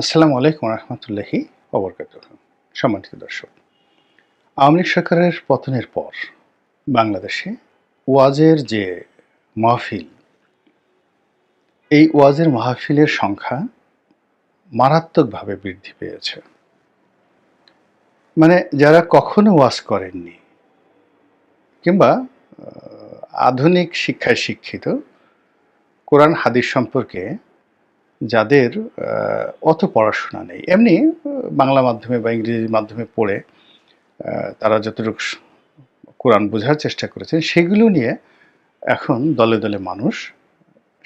আসসালামু আলাইকুম রহমতুল্লাহি ওবরকাতুহ। সম্মানিত দর্শক, আওয়ামী লীগ সরকারের পতনের পর বাংলাদেশে ওয়াজের যে মাহফিল, এই ওয়াজের মাহফিলের সংখ্যা মারাত্মকভাবে বৃদ্ধি পেয়েছে। মানে যারা কখনো ওয়াজ করেননি কিংবা আধুনিক শিক্ষায় শিক্ষিত, কোরআন হাদিস সম্পর্কে যাদের অত পড়াশোনা নেই, এমনি বাংলা মাধ্যমে বা ইংরেজি মাধ্যমে পড়ে তারা যতটুকু কোরআন বোঝার চেষ্টা করেছেন, সেগুলো নিয়ে এখন দলে দলে মানুষ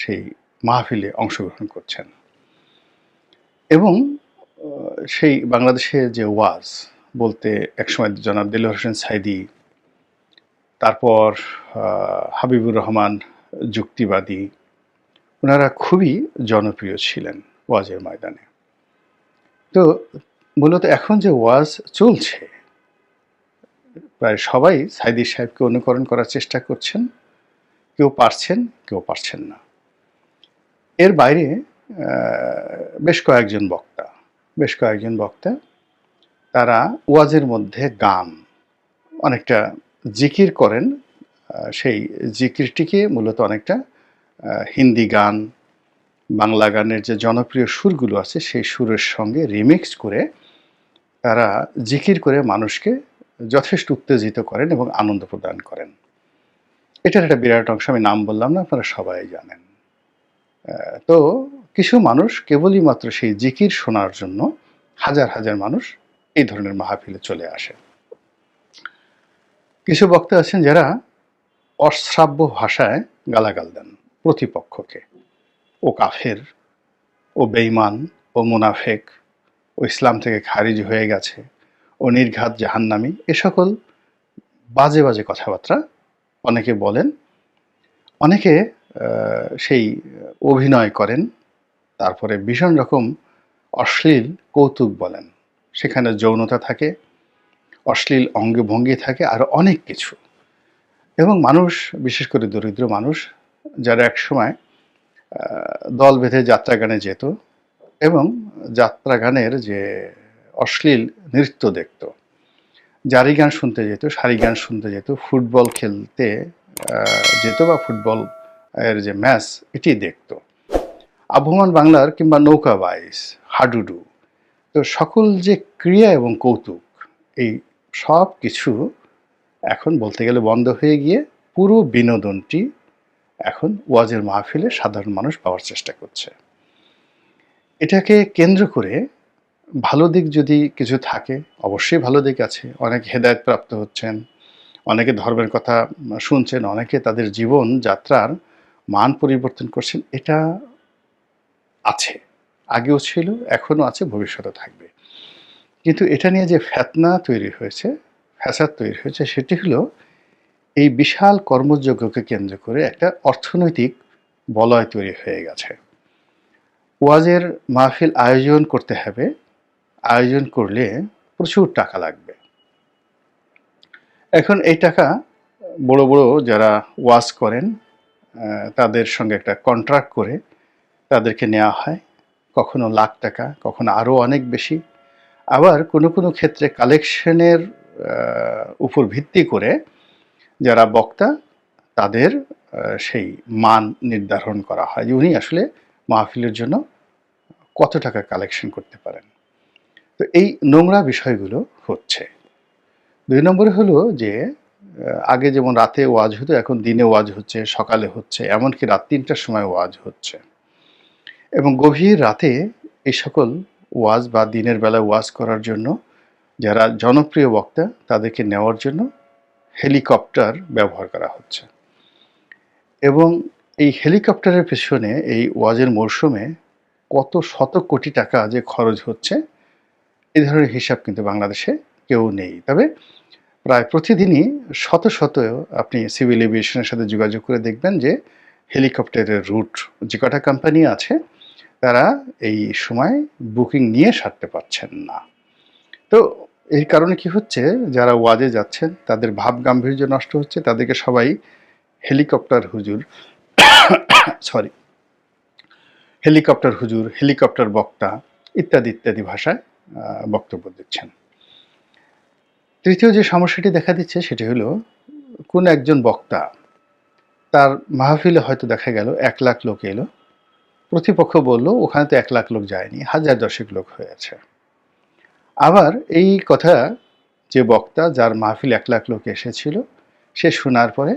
সেই মাহফিলে অংশগ্রহণ করছেন। এবং সেই বাংলাদেশে যে ওয়াজ বলতে একসময় জনাব দেলোয়ার হোসেন সাইদী, তারপর হাবিবুর রহমান যুক্তিবাদী, ওনারা খুবই জনপ্রিয় ছিলেন ওয়াজের ময়দানে। তো মূলত এখন যে ওয়াজ চলছে, প্রায় সবাই সাইদী সাহেবকে অনুকরণ করার চেষ্টা করছেন। কেউ পারছেন, কেউ পারছেন না। এর বাইরে বেশ কয়েকজন বক্তা তারা ওয়াজের মধ্যে গান, অনেকটা জিকির করেন। সেই জিকিরটিকে মূলত অনেকটা হিন্দি গান, বাংলা গানের যে জনপ্রিয় সুরগুলো আছে সেই সুরের সঙ্গে রিমিক্স করে তারা জিকির করে মানুষকে যথেষ্ট উত্তেজিত করেন এবং আনন্দ প্রদান করেন। এটার একটা বিরাট অংশ, আমি নাম বললাম না, আপনারা সবাই জানেন। তো কিছু মানুষ কেবলই মাত্র সেই জিকির শোনার জন্য হাজার হাজার মানুষ এই ধরনের মাহফিলে চলে আসে। কিছু বক্তা আছেন যারা অশ্রাব্য ভাষায় গালাগাল দেন প্রতিপক্ষকে। ও কাফের, ও বেঈমান, ও মুনাফেক, ও ইসলাম থেকে খারিজ হয়ে গেছে, ও নির্ঘাত জাহান্নামী, এ সকল বাজে বাজে কথাবার্তা অনেকে বলেন। অনেকে সেই অভিনয় করেন, তারপরে ভীষণ রকম অশ্লীল কৌতুক বলেন। সেখানে যৌনতা থাকে, অশ্লীল অঙ্গভঙ্গি থাকে, আর অনেক কিছু। এবং মানুষ, বিশেষ করে দরিদ্র মানুষ যারা একসময় দল বেঁধে যাত্রা গানে যেত এবং যাত্রা গানের যে অশ্লীল নৃত্য দেখত, জারি গান শুনতে যেত, সারি গান শুনতে যেত, ফুটবল খেলতে যেত বা ফুটবল এর যে ম্যাচ এটি দেখত, আবহমান বাংলার কিংবা নৌকা বাইস, হাডুডু, তো সকল যে ক্রিয়া এবং কৌতুক, এই সব কিছু এখন বলতে গেলে বন্ধ হয়ে গিয়ে পুরো বিনোদনটি এখন ওয়াজের মাহফিলে সাধারণ মানুষ পাওয়ার চেষ্টা করছে। এটাকে কেন্দ্র করে ভালো দিক যদি কিছু থাকে, অবশ্যই ভালো দিক আছে। অনেকে হেদায়েত প্রাপ্ত হচ্ছেন, অনেকে ধর্মের কথা শুনছেন, অনেকে তাদের জীবন যাত্রার মান পরিবর্তন করছেন। এটা আছে, আগেও ছিল, এখনো আছে, ভবিষ্যতে থাকবে। কিন্তু এটা নিয়ে যে ফিতনা তৈরি হয়েছে, ফ্যাসাদ তৈরি হয়েছে, সেটি হলো এই বিশাল কর্মযজ্ঞকে কেন্দ্র করে একটা অর্থনৈতিক বলয় তৈরি হয়ে গেছে। ওয়াজের মাহফিল আয়োজন করতে হবে, আয়োজন করলে প্রচুর টাকা লাগবে। এখন এই টাকা বড় বড় যারা ওয়াজ করেন তাদের সঙ্গে একটা কন্ট্রাক্ট করে তাদেরকে নেওয়া হয়, কখনো লাখ টাকা, কখনো আরও অনেক বেশি। আবার কোনো কোনো ক্ষেত্রে কালেকশনের উপর ভিত্তি করে যারা বক্তা তাদের সেই মান নির্ধারণ করা হয় যে উনি আসলে মাহফিলের জন্য কত টাকা কালেকশন করতে পারেন। তো এই নোংরা বিষয়গুলো হচ্ছে। ২ নম্বরে হলো যে আগে যেমন রাতে ওয়াজ হতো, এখন দিনে ওয়াজ হচ্ছে, সকালে হচ্ছে, এমনকি রাত ৩টার সময় ওয়াজ হচ্ছে। এবং গভীর রাতে এই সকল ওয়াজ বা দিনের বেলা ওয়াজ করার জন্য যারা জনপ্রিয় বক্তা তাদেরকে নেওয়ার জন্য হেলিকপ্টার ব্যবহার করা হচ্ছে। এবং এই হেলিকপ্টারের পেছনে এই ওয়াজের মরশুমে কত শত কোটি টাকা যে খরচ হচ্ছে, এ ধরনের হিসাব কিন্তু বাংলাদেশে কেউ নেই। তবে প্রায় প্রতিদিনই শত শত আপনি সিভিল এভিয়েশনের সাথে যোগাযোগ করে দেখবেন যে হেলিকপ্টারের রুট যে কটা কোম্পানি আছে তারা এই সময় বুকিং নিয়ে সারতে পারছেন না। তো এই কারণে কি হচ্ছে, যারা ওয়াজে যাচ্ছেন তাদের ভাব গাম্ভীর্য নষ্ট হচ্ছে, তাদেরকে সবাই হেলিকপ্টার হুজুর হেলিকপ্টার বক্তা ইত্যাদি ইত্যাদি ভাষায় বক্তব্য দিচ্ছেন। তৃতীয় যে সমস্যাটি দেখা দিচ্ছে সেটি হলো কোন একজন বক্তা তার মাহফিলে হয়তো দেখা গেল ১,০০,০০০ লোক এলো, প্রতিপক্ষ বলল ওখানে তো ১,০০,০০০ লোক যায়নি, হাজার দশেক লোক হয়েছে। আবার এই কথা যে বক্তা যার মাহফিলে ১,০০,০০০ লোক এসেছিল সে শোনার পরে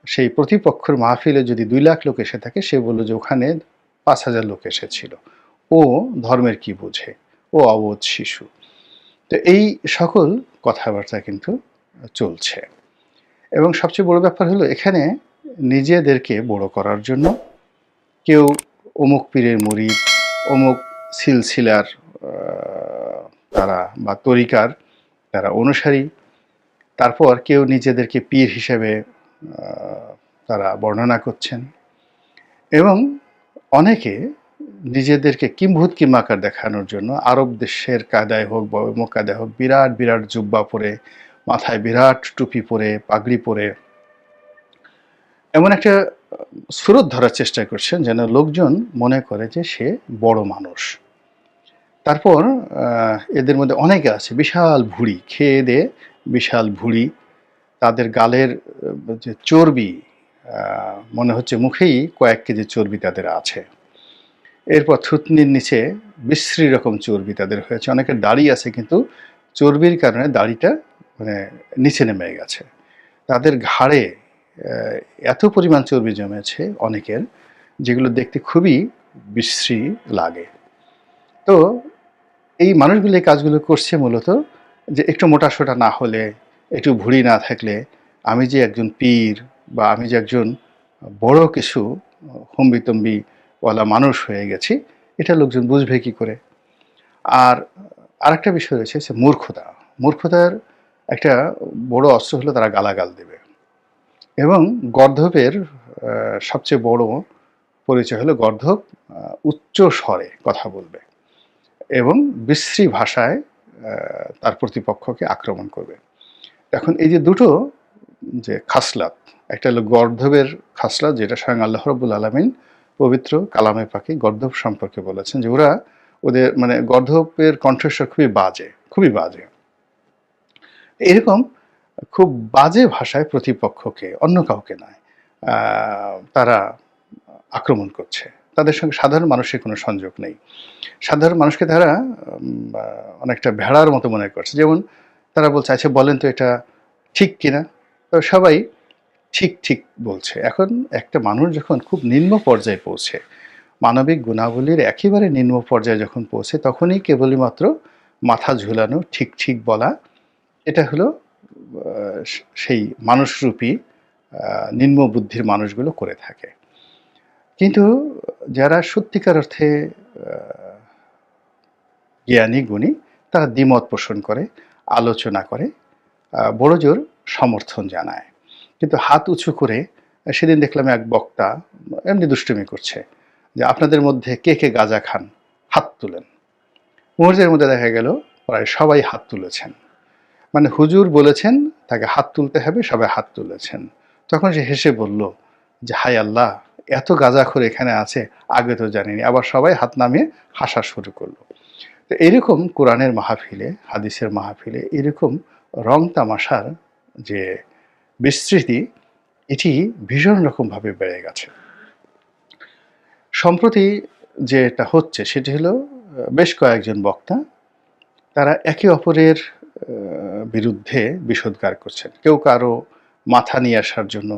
সেই প্রতিপক্ষের মাহফিলে যদি ২,০০,০০০ লোক এসে থাকে সে বলল যে ওখানে ৫,০০০ লোক এসেছিল, ও ধর্মের কি বোঝে, ও অবোধ শিশু। তো এই সকল কথাবার্তা কিন্তু চলছে। এবং সবচেয়ে বড় ব্যাপার হলো এখানে নিজেদেরকে বড় করার জন্য কেউ অমুক পীরের মুরিদ, অমুক সিলসিলার তারা বা তরিকার তারা অনুসারী, তারপর কেউ নিজেদেরকে পীর হিসেবে তারা বর্ণনা করছেন, এবং অনেকে নিজেদেরকে কিম্ভূত কিমাকার দেখানোর জন্য আরব দেশের কায়দায় হোক বা অমুক কায়দায় হোক বিরাট বিরাট জুব্বা পরে, মাথায় বিরাট টুপি পরে, পাগড়ি পরে এমন একটা সুরত ধরার চেষ্টা করছেন যেন লোকজন মনে করে যে সে বড় মানুষ। তারপর এদের মধ্যে অনেকে আছে বিশাল ভুঁড়ি, খেয়ে দেয়ে বিশাল ভুঁড়ি, তাদের গালের যে চর্বি মনে হচ্ছে মুখেই কয়েক কেজি চর্বি তাদের আছে। এরপর থুতনির নিচে বিশ্রী রকম চর্বি তাদের হয়েছে। অনেকের দাড়ি আছে কিন্তু চর্বির কারণে দাড়িটা মানে নিচে নেমে গেছে। তাদের ঘাড়ে এত পরিমাণ চর্বি জমেছে অনেকের, যেগুলো দেখতে খুবই বিশ্রী লাগে। তো এই মানুষগুলো এই কাজগুলো করছে মূলত যে একটু মোটাসোটা না হলে, একটু ভুঁড়ি না থাকলে আমি যে একজন পীর বা আমি যে একজন বড় কিছু হম্বিতম্বিওয়ালা মানুষ হয়ে গেছি, এটা লোকজন বুঝবে কি করে। আর আরেকটা বিষয় রয়েছে সে মূর্খতা। মূর্খতার একটা বড় অস্ত্র হলো তারা গালাগাল দেবে, এবং গর্ধপের সবচেয়ে বড় পরিচয় হলো গর্ধপ উচ্চ স্বরে কথা বলবে এবং বিশ্রী ভাষায় তার প্রতিপক্ষকে আক্রমণ করবে। এখন এই যে দুটো যে খাসলাত, একটা হলো গর্ধবের খাসলাত যেটা স্বয়ং আল্লাহ রাব্বুল আলামিন পবিত্র কালামে পাকে গর্ধব সম্পর্কে বলেছেন যে ওদের মানে গর্ধবের কণ্ঠস্বর খুবই বাজে, খুবই বাজে। এরকম খুব বাজে ভাষায় প্রতিপক্ষকে, অন্য কাউকে নয়, তারা আক্রমণ করছে। তাদের সঙ্গে সাধারণ মানুষের কোনো সংযোগ নেই। সাধারণ মানুষকে তারা অনেকটা ভেড়ার মতো মনে করছে। যেমন তারা বলছে আচ্ছা বলেন তো এটা ঠিক কিনা, তো সবাই ঠিক ঠিক বলছে। এখন একটা মানুষ যখন খুব নিম্ন পর্যায়ে পৌঁছে, মানবিক গুণাবলীর একেবারে নিম্ন পর্যায়ে যখন পৌঁছে, তখনই কেবলই মাত্র মাথা ঝুলানো, ঠিক ঠিক বলা, এটা হলো সেই মানুষরূপী নিম্ন বুদ্ধির মানুষগুলো করে থাকে। কিন্তু যারা সত্যিকার অর্থে জ্ঞানী গুণী তারা দ্বিমত পোষণ করে, আলোচনা করে, বড়জোর সমর্থন জানায়। কিন্তু হাত উঁচু করে সেদিন দেখলাম এক বক্তা এমনি দুষ্টুমি করছে যে আপনাদের মধ্যে কে কে গাঁজা খান হাত তুলেন। মুহূর্তের মধ্যে দেখা গেল প্রায় সবাই হাত তুলেছেন। মানে হুজুর বলেছেন তাকে হাত তুলতে হবে, সবাই হাত তুলেছেন। তখন সে হেসে বলল যে হায় আল্লাহ, এত গাঁজাখোর এখানে আছে, আগে তো জানিনি। আবার সবাই হাত নামিয়ে হাসা শুরু করলো। তো এরকম কোরআনের মাহফিলে, হাদিসের মাহফিলে এরকম রং তামাশার যে বিস্তৃতি, এটি ভীষণ রকমভাবে বেড়ে গেছে। সম্প্রতি যেটা হচ্ছে সেটি হলো বেশ কয়েকজন বক্তা তারা একে অপরের বিরুদ্ধে বিষোদ্গার করছেন। কেউ কারো মাথা নিয়ে আসার জন্য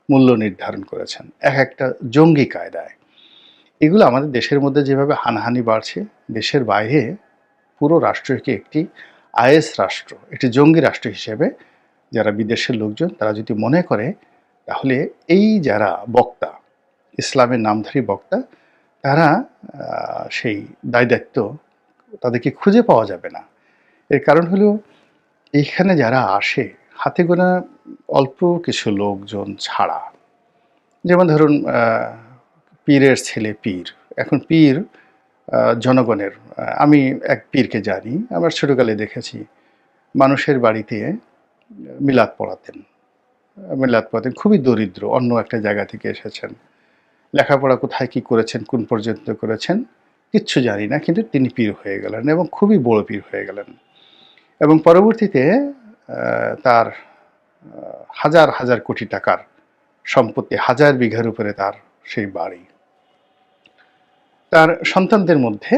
মূল্য নির্ধারণ করেছেন এক একটা জঙ্গি কায়দায়। এগুলো আমাদের দেশের মধ্যে যেভাবে হানাহানি বাড়ছে, দেশের বাইরে পুরো রাষ্ট্রকে একটি আইএস রাষ্ট্র, একটি জঙ্গি রাষ্ট্র হিসেবে যারা বিদেশের লোকজন তারা যদি মনে করে, তাহলে এই যারা বক্তা, ইসলামের নামধারী বক্তা, তারা সেই দায়িত্ব তাদেরকে খুঁজে পাওয়া যাবে না। এর কারণ হলো এইখানে যারা আসে হাতে গোনা অল্প কিছু লোকজন ছাড়া। যেমন ধরুন পীরের ছেলে পীর, এখন পীর জনগণের, আমি এক পীরকে জানি, আমার ছোটোকালে দেখেছি মানুষের বাড়িতে মিলাদ পড়াতেন। খুবই দরিদ্র, অন্য একটা জায়গা থেকে এসেছেন, লেখাপড়া কোথায় কি করেছেন, কোন পর্যন্ত করেছেন কিচ্ছু জানি না, কিন্তু তিনি পীর হয়ে গেলেন এবং খুবই বড় পীর হয়ে গেলেন। এবং পরবর্তীতে তার হাজার হাজার কোটি টাকার সম্পত্তি, 1000 বিঘার উপরে তার সেই বাড়ি। তার সন্তানদের মধ্যে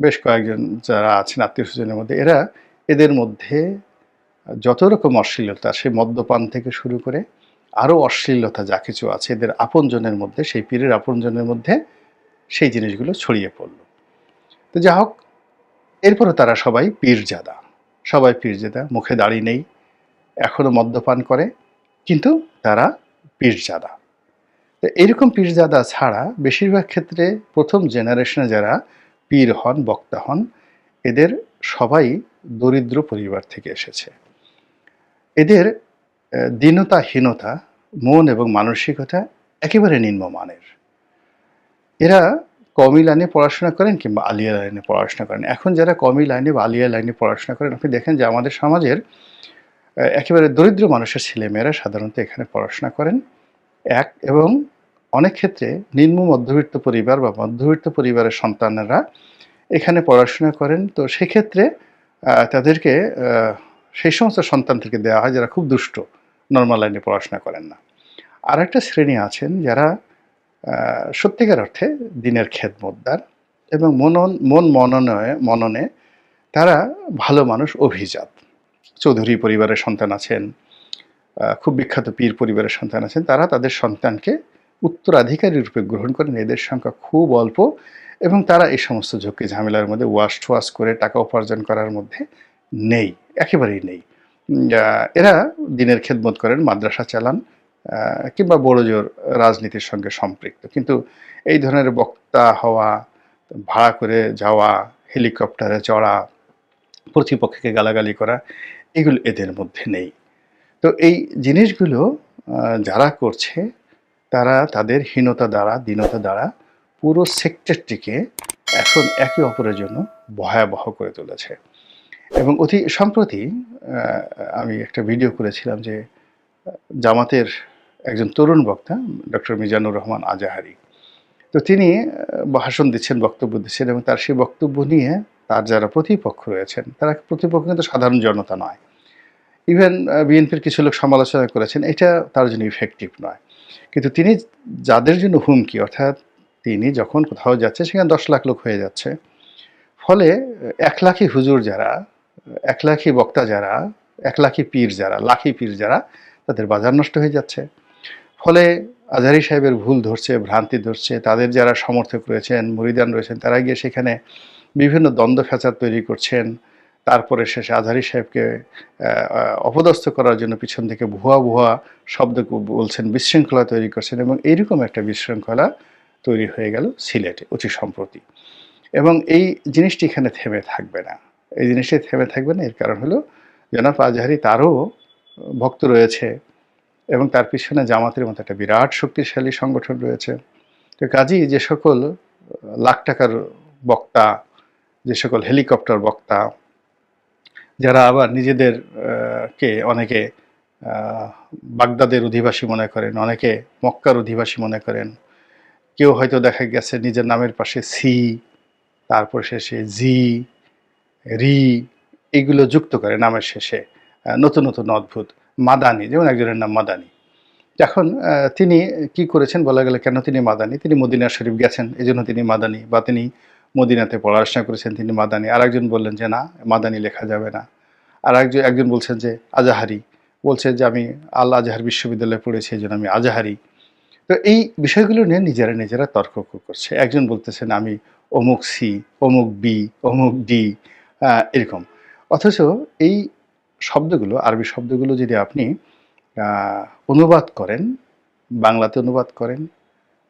বেশ কয়েকজন যারা আছেন আত্মীয়স্বজনের মধ্যে, এদের মধ্যে যত রকম অশ্লীলতা, সেই মদ্যপান থেকে শুরু করে আরও অশ্লীলতা যা কিছু আছে, এদের আপনজনের মধ্যে, সেই পীরের আপনজনের মধ্যে সেই জিনিসগুলো ছড়িয়ে পড়ল। তো যা হোক, এরপরও তারা সবাই পীরজাদা, সবাই পীরজাদা, মুখে দাড়ি নেই, এখনও মদ্যপান করে, কিন্তু তারা পীরজাদা। তো এরকম পীরজাদা ছাড়া বেশিরভাগ ক্ষেত্রে প্রথম জেনারেশনে যারা পীর হন, বক্তা হন, এদের সবাই দরিদ্র পরিবার থেকে এসেছে। এদের দীনতা-হীনতা, মন এবং মানসিকতা একেবারে নিম্নমানের। এরা কওমি লাইনে পড়াশোনা করেন কিংবা আলিয়া লাইনে পড়াশোনা করেন। এখন যারা কওমি লাইনে বা আলিয়া লাইনে পড়াশোনা করেন, আপনি দেখেন যে আমাদের সমাজের একেবারে দরিদ্র মানুষের ছেলেমেয়েরা সাধারণত এখানে পড়াশোনা করেন। এবং অনেক ক্ষেত্রে নিম্ন মধ্যবিত্ত পরিবার বা মধ্যবিত্ত পরিবারের সন্তানেরা এখানে পড়াশোনা করেন। তো সেক্ষেত্রে তাদেরকে সেই সমস্ত সন্তানদেরকে দেওয়া হয় যারা খুব দুষ্ট, নর্মাল লাইনে পড়াশোনা করেন না। আর একটা শ্রেণী আছেন যারা সত্যিকার অর্থে দিনের খেদমতদার এবং মন মননে তারা ভালো মানুষ, অভিজাত। চৌধুরী পরিবারের সন্তান আছেন, খুব বিখ্যাত পীর পরিবারের সন্তান আছেন, তারা তাদের সন্তানকে উত্তরাধিকারী রূপে গ্রহণ করেন। এদের সংখ্যা খুব অল্প এবং তারা এই সমস্ত ঝুঁকি ঝামেলার মধ্যে ওয়াশ করে টাকা উপার্জন করার মধ্যে নেই, একেবারেই নেই। এরা দিনের খেদমত করেন, মাদ্রাসা চালান কিংবা বড়জোর রাজনীতির সঙ্গে সম্পৃক্ত। কিন্তু এই ধরনের বক্তা হওয়া, ভাড়া করে যাওয়া, হেলিকপ্টারে চড়া, প্রতিপক্ষকে গালাগালি করা, এগুলো এদের মধ্যে নেই। তো এই জিনিসগুলো যারা করছে, তারা তাদের হীনতা দ্বারা, দীনতা দ্বারা পুরো সেক্টরটিকে এখন একে অপরের জন্য ভয়াবহ করে তুলেছে। এবং অতি সম্প্রতি আমি একটা ভিডিও করেছিলাম যে জামাতের একজন তরুণ বক্তা ডক্টর মিজানুর রহমান আজাহারি, তো তিনি ভাষণ দিচ্ছেন, বক্তব্য দিচ্ছেন, এবং তার সেই বক্তব্য নিয়ে তার যারা প্রতিপক্ষ রয়েছেন, তারা প্রতিপক্ষ কিন্তু সাধারণ জনতা নয়, ইভেন বিএনপির কিছু লোক সমালোচনা করেছেন, এটা তার জন্য ইফেক্টিভ নয়। কিন্তু তিনি যাদের জন্য হুমকি, অর্থাৎ তিনি যখন কোথাও যাচ্ছে সেখানে 10 লাখ লোক হয়ে যাচ্ছে, ফলে 1 লাখি হুজুর যারা, 1 লাখি বক্তা যারা, 1 লাখি পীর যারা, লাখি পীর যারা, তাদের বাজার নষ্ট হয়ে যাচ্ছে। ফলে আজহারী সাহেবের ভুল ধরছে, ভ্রান্তি ধরছে, তাদের যারা সমর্থক রয়েছেন, মুরিদান রয়েছেন, তারা গিয়ে সেখানে বিভিন্ন দ্বন্দ্ব ফ্যাসাদ তৈরি করছেন। তারপরে শেষে আজহারী সাহেবকে অপদস্থ করার জন্য পিছন থেকে ভুয়া শব্দ বলছেন, বিশৃঙ্খলা তৈরি করছেন, এবং এইরকম একটা বিশৃঙ্খলা তৈরি হয়ে গেল সিলেটে অতি সম্প্রতি। এবং এই জিনিসটি এখানে থেমে থাকবে না, এই জিনিসটি থেমে থাকবে না। এর কারণ হলো জনাব আজহারী, তারও ভক্ত রয়েছে এবং তার পিছনে জামাতের মতো একটা বিরাট শক্তিশালী সংগঠন রয়েছে। তো কাজেই যে সকল লাখ টাকার বক্তা, যে সকল হেলিকপ্টার বক্তা, যারা আবার নিজেদের কে অনেকে বাগদাদের অধিবাসী মনে করেন, অনেকে মক্কার অধিবাসী মনে করেন, কেউ হয়তো দেখা গেছে নিজের নামের পাশে সি, তারপর শেষে জি, রি, এগুলো যুক্ত করে নামের শেষে, নতুন নতুন অদ্ভুত মাদানি, যেমন একজনের নাম মাদানি। এখন তিনি কি করেছেন বলা গেলে, কেন তিনি মাদানি? তিনি মদিনা শরীফ গেছেন, এই জন্য তিনি মাদানি, বা তিনি মদিনাতে পড়াশোনা করেছেন, তিনি মাদানি। আর একজন বললেন যে না, মাদানি লেখা যাবে না। আর একজন বলছেন যে আজাহারি, বলছে যে আমি আল আজহার বিশ্ববিদ্যালয়ে পড়েছি, এই জন্য আমি আজাহারি। তো এই বিষয়গুলো নিয়ে নিজেরা তর্ক করছে। একজন বলতেছেন আমি অমুক সি, অমুক বি, অমুক ডি, এরকম। অথচ এই শব্দগুলো, আরবি শব্দগুলো যদি আপনি অনুবাদ করেন, বাংলাতে অনুবাদ করেন,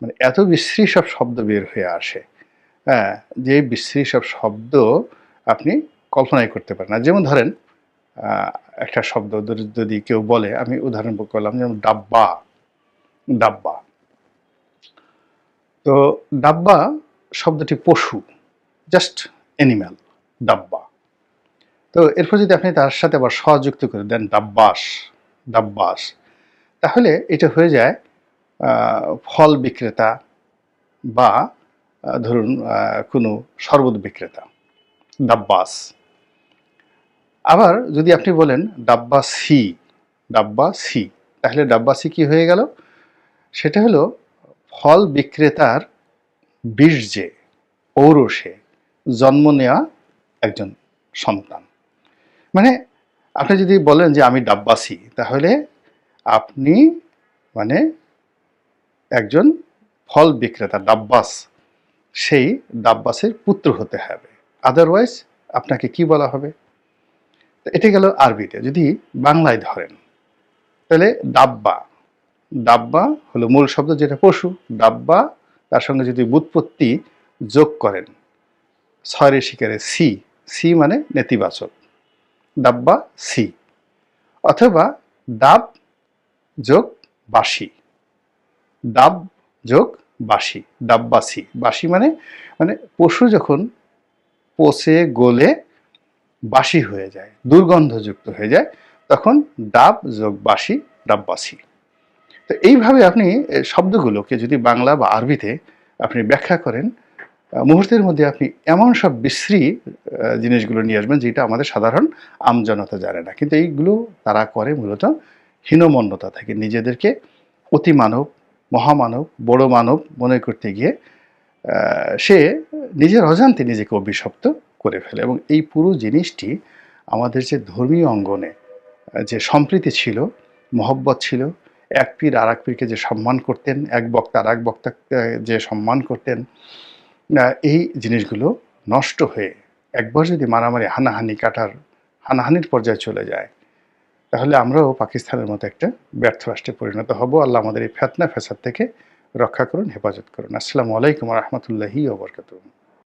মানে এত বিশ্রী সব শব্দ বের হয়ে আসে, হ্যাঁ, যে বিশ্রী সব শব্দ আপনি কল্পনাই করতে পারেন না। যেমন ধরেন একটা শব্দ যদি কেউ বলে, আমি উদাহরণ করলাম, যেমন ডাব্বা। ডাব্বা, তো ডাব্বা শব্দটি পশু, জাস্ট অ্যানিম্যাল, ডাব্বা। তো এরপর যদি আপনি তার সাথে আবার যুক্ত করে দেন, ডাব্বাস, ডাব্বাস, তাহলে এটা হয়ে যায় ফল বিক্রেতা বা ধরুন কোনো শরবত বিক্রেতা, ডাব্বাস। আবার যদি আপনি বলেন ডাব্বাসি, ডাব্বাসি, তাহলে ডাব্বাসি কি হয়ে গেল? সেটা হলো ফল বিক্রেতার বীর্যে, ঔরসে জন্ম নেওয়া একজন সন্তান। মানে আপনি যদি বলেন যে আমি ডাব্বাসি, তাহলে আপনি মানে একজন ফল বিক্রেতা ডাব্বাস, সেই ডাব্বাসের পুত্র হতে হবে। আদারওয়াইজ আপনাকে কি বলা হবে? এটা গেল আরবিতে। যদি বাংলায় ধরেন তাহলে ডাব্বা, ডাব্বা হলো মূল শব্দ যেটা পশু, ডাব্বা, তার সঙ্গে যদি ব্যুৎপত্তি যোগ করেন ছয়ের শিকারে সি, সি মানে নেতিবাচক, ডাব্বা সি। অথবা ডাব যোগ বাসি, ডাব যোগ বাসি, ডাব্বাসি। বাসি মানে মানে পশু যখন পচে গলে বাসি হয়ে যায়, দুর্গন্ধযুক্ত হয়ে যায়, তখন ডাব যোগ বাসি, ডাব্বাসি। তো এইভাবে আপনি শব্দগুলোকে যদি বাংলা বা আরবিতে আপনি ব্যাখ্যা করেন, মুহূর্তের মধ্যে আপনি এমন সব বিশ্রী জিনিসগুলো নিয়ে আসবেন যেটা আমাদের সাধারণ আমজনতা জানে না। কিন্তু এইগুলো তারা করে মূলত হীনমন্যতা থেকে, নিজেদেরকে অতিমানব, মহামানব, বড় মানব মনে করতে গিয়ে সে নিজের অজান্তে নিজেকে অভিশপ্ত করে ফেলে। এবং এই পুরো জিনিসটি আমাদের যে ধর্মীয় অঙ্গনে যে সম্প্রীতি ছিল, মহব্বত ছিল, এক পীর আর এক পীরকে যে সম্মান করতেন, এক বক্তা আর এক বক্তাকে যে সম্মান করতেন, এই জিনিসগুলো নষ্ট হয়ে একবার যদি মারামারি, হানাহানি, হানাহানির পর্যায়ে চলে যায়, তাহলে আমরাও পাকিস্তানের মতো একটা ব্যর্থ রাষ্ট্রে পরিণত হব। আল্লাহ আমাদের এই ফিতনা ফ্যাসাদ থেকে রক্ষা করুন, হেফাজত করুন। আসসালামু আলাইকুম ওয়া রাহমাতুল্লাহি ওয়া বারাকাতুহু।